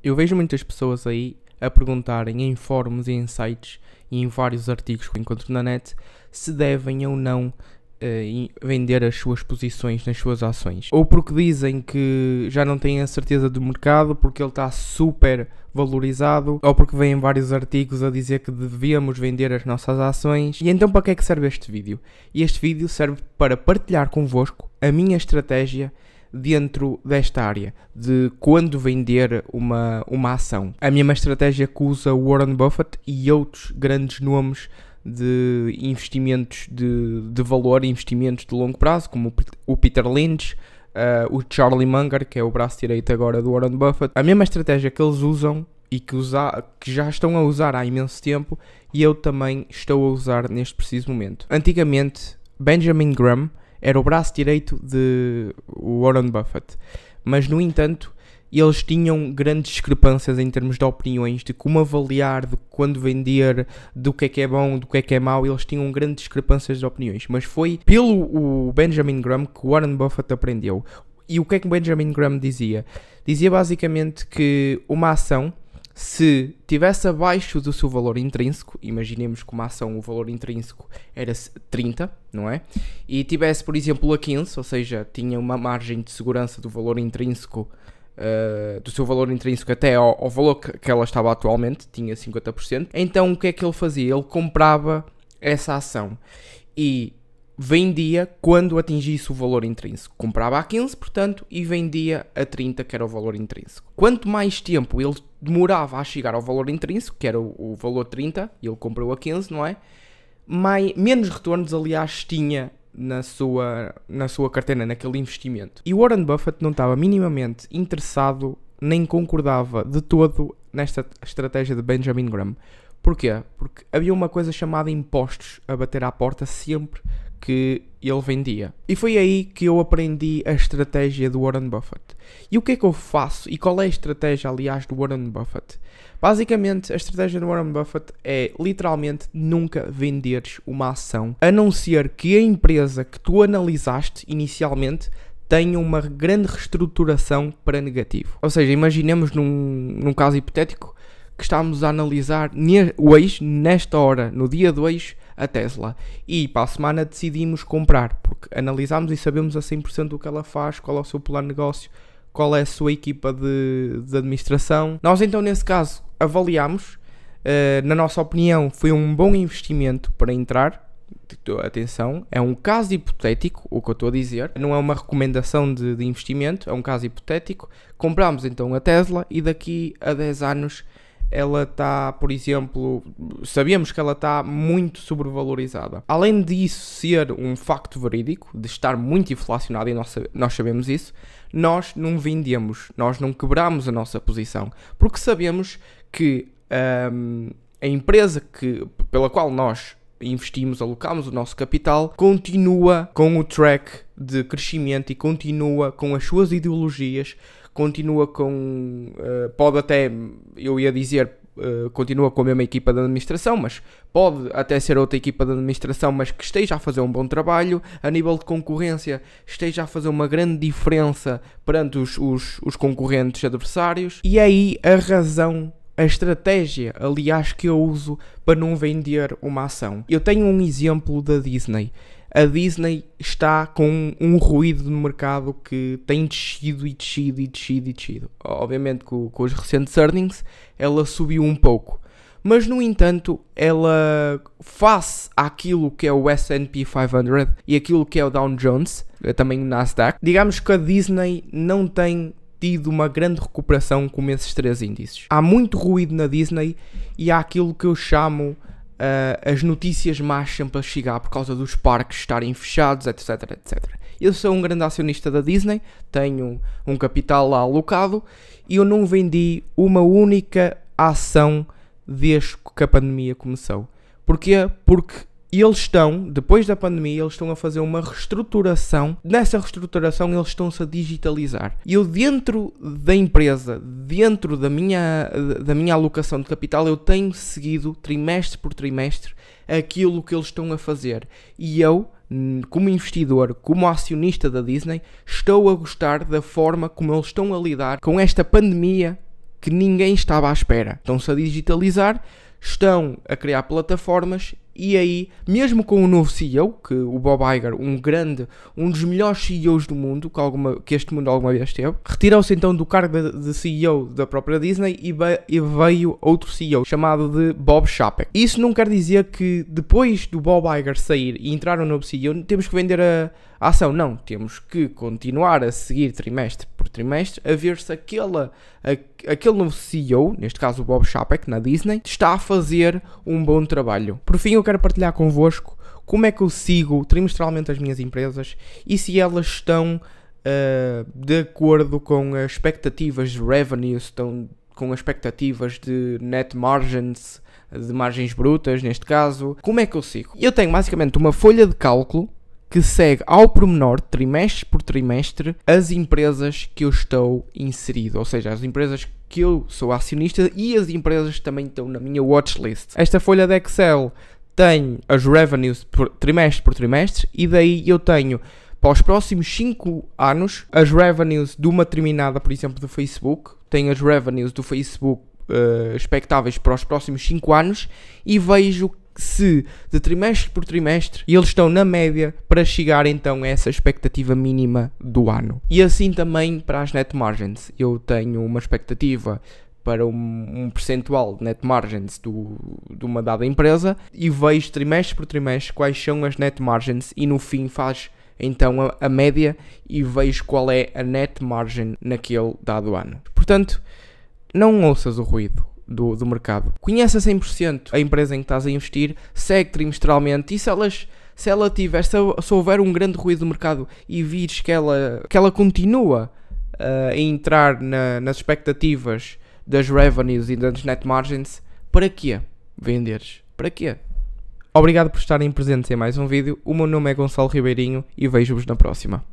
Eu vejo muitas pessoas aí a perguntarem em fóruns e em sites e em vários artigos que encontro na net se devem ou não vender as suas posições nas suas ações. Ou porque dizem que já não têm a certeza do mercado porque ele está super valorizado, ou porque vêm vários artigos a dizer que devíamos vender as nossas ações. E então para que é que serve este vídeo? Este vídeo serve para partilhar convosco a minha estratégia dentro desta área, de quando vender uma ação. A mesma estratégia que usa Warren Buffett e outros grandes nomes de investimentos de valor, investimentos de longo prazo, como o Peter Lynch, o Charlie Munger, que é o braço direito agora do Warren Buffett. A mesma estratégia que eles usam e que já estão a usar há imenso tempo, e eu também estou a usar neste preciso momento. Antigamente, Benjamin Graham era o braço direito de Warren Buffett, mas no entanto eles tinham grandes discrepâncias em termos de opiniões, de como avaliar, de quando vender, do que é bom, do que é mau. Eles tinham grandes discrepâncias de opiniões, mas foi pelo Benjamin Graham que Warren Buffett aprendeu. E o que é que Benjamin Graham dizia? Dizia basicamente que uma ação, se estivesse abaixo do seu valor intrínseco, imaginemos que uma ação, o valor intrínseco era 30, não é? E tivesse, por exemplo, a 15, ou seja, tinha uma margem de segurança do valor intrínseco, do seu valor intrínseco até ao valor que ela estava atualmente, tinha 50%. Então o que é que ele fazia? Ele comprava essa ação e vendia quando atingisse o valor intrínseco. Comprava a 15, portanto, e vendia a 30, que era o valor intrínseco. Quanto mais tempo ele demorava a chegar ao valor intrínseco, que era o valor 30, e ele comprou a 15, não é? Menos retornos, aliás, tinha na sua carteira, naquele investimento. E Warren Buffett não estava minimamente interessado, nem concordava de todo nesta estratégia de Benjamin Graham. Porquê? Porque havia uma coisa chamada impostos a bater à porta sempre que ele vendia. E foi aí que eu aprendi a estratégia do Warren Buffett. E o que é que eu faço? E qual é a estratégia, aliás, do Warren Buffett? Basicamente, a estratégia do Warren Buffett é literalmente nunca venderes uma ação, a não ser que a empresa que tu analisaste inicialmente tenha uma grande reestruturação para negativo. Ou seja, imaginemos num caso hipotético que estamos a analisar hoje, nesta hora, no dia 2, a Tesla, e para a semana decidimos comprar, porque analisamos e sabemos a 100% o que ela faz, qual é o seu plano de negócio, qual é a sua equipa de administração. Nós então nesse caso avaliamos, na nossa opinião foi um bom investimento para entrar. Atenção, é um caso hipotético o que eu estou a dizer, não é uma recomendação de investimento, é um caso hipotético. Compramos então a Tesla e daqui a 10 anos ela está, por exemplo, sabemos que ela está muito sobrevalorizada. Além disso ser um facto verídico, de estar muito inflacionada, e nós sabemos isso, nós não vendemos, nós não quebramos a nossa posição, porque sabemos que a empresa pela qual nós investimos, alocamos o nosso capital, continua com o track de crescimento e continua com as suas ideologias, continua com, pode até, eu ia dizer, continua com a mesma equipa de administração, mas pode até ser outra equipa de administração, mas que esteja a fazer um bom trabalho, a nível de concorrência, esteja a fazer uma grande diferença perante os concorrentes adversários. E aí a razão, a estratégia, aliás, que eu uso para não vender uma ação. Eu tenho um exemplo da Disney. A Disney está com um ruído no mercado que tem descido e descido e descido e descido. Obviamente com os recentes earnings ela subiu um pouco. Mas no entanto, ela, face àquilo que é o S&P 500 e aquilo que é o Dow Jones, também o Nasdaq, digamos que a Disney não tem tido uma grande recuperação como esses três índices. Há muito ruído na Disney e há aquilo que eu chamo as notícias más sempre a chegar por causa dos parques estarem fechados, etc, etc. Eu sou um grande acionista da Disney, tenho um capital lá alocado e eu não vendi uma única ação desde que a pandemia começou. Porquê? Porque eles estão, depois da pandemia, eles estão a fazer uma reestruturação. Nessa reestruturação eles estão-se a digitalizar. E eu dentro da empresa, dentro da minha alocação de capital, eu tenho seguido trimestre por trimestre aquilo que eles estão a fazer. E eu, como investidor, como acionista da Disney, estou a gostar da forma como eles estão a lidar com esta pandemia que ninguém estava à espera. Estão-se a digitalizar, estão a criar plataformas e aí, mesmo com o novo CEO, que o Bob Iger, um dos melhores CEOs do mundo, que este mundo alguma vez teve, retirou-se então do cargo de CEO da própria Disney e veio outro CEO chamado de Bob Chapek. Isso não quer dizer que depois do Bob Iger sair e entrar um novo CEO, temos que vender a ação. Não, temos que continuar a seguir trimestre por trimestre, a ver se aquele novo CEO, neste caso o Bob Chapek, na Disney, está a fazer um bom trabalho. Por fim, eu quero partilhar convosco como é que eu sigo trimestralmente as minhas empresas e se elas estão de acordo com as expectativas de revenues, estão com as expectativas de net margins, de margens brutas, neste caso. Como é que eu sigo? Eu tenho basicamente uma folha de cálculo que segue ao pormenor, trimestre por trimestre, as empresas que eu estou inserido, ou seja, as empresas que eu sou acionista e as empresas que também estão na minha watchlist. Esta folha de Excel tem as revenues trimestre por trimestre e daí eu tenho para os próximos 5 anos as revenues de uma determinada, por exemplo, do Facebook. Tenho as revenues do Facebook expectáveis para os próximos 5 anos e vejo se de trimestre por trimestre eles estão na média para chegar então a essa expectativa mínima do ano. E assim também para as net margins. Eu tenho uma expectativa para um percentual de net margins de uma dada empresa e vejo trimestre por trimestre quais são as net margins e no fim faz então a média e vejo qual é a net margin naquele dado ano. Portanto, não ouças o ruído do mercado. Conhece a 100% a empresa em que estás a investir, segue trimestralmente e se houver um grande ruído do mercado e vires que ela continua a entrar nas expectativas das revenues e das net margins, para quê venderes? Para quê? Obrigado por estarem presentes em mais um vídeo. O meu nome é Gonçalo Ribeirinho e vejo-vos na próxima.